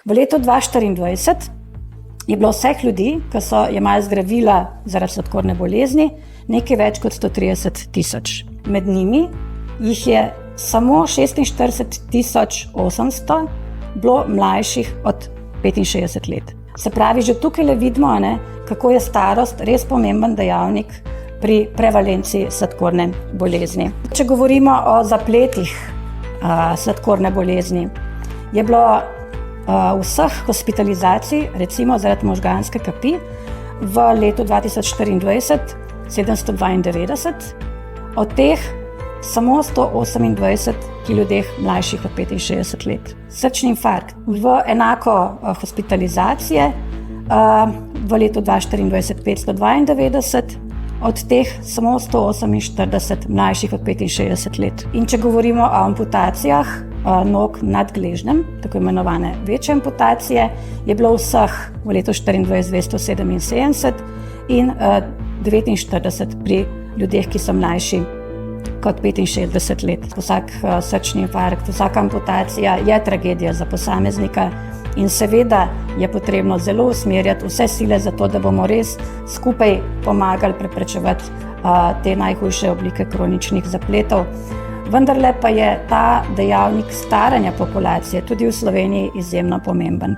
V letu 2024 je bilo vseh ljudi, ki so jemali zdravila zaradi sladkorne bolezni, nekaj več kot 130 tisoč. Med njimi jih je samo 46 800 bilo mlajših od 65 let. Se pravi, že tukaj vidimo, kako je starost res pomemben dejavnik pri prevalenci sladkorne bolezni. Če govorimo o zapletih sladkorne bolezni, je bilo vseh hospitalizacij, recimo zaradi možganske kapi, v letu 2024 792, od teh samo 128 pri ljudeh mlajših od 65 let. Srčni infarkt v enako hospitalizacije v letu 2024 592, od teh samo 148 mlajših od 65 let. In če govorimo o amputacijah nog nad gležnjem, tako imenovane večje amputacije, je bilo vseh v letu 2024 277 in 49 pri ljudeh, ki so mlajši kot 65 let. Vsak srčni infarkt, vsaka amputacija je tragedija za posameznika in seveda je potrebno zelo usmerjati vse sile za to, da bomo res skupaj pomagali preprečevati te najhujše oblike kroničnih zapletov. Vendarle pa je ta dejavnik staranja populacije tudi v Sloveniji izjemno pomemben.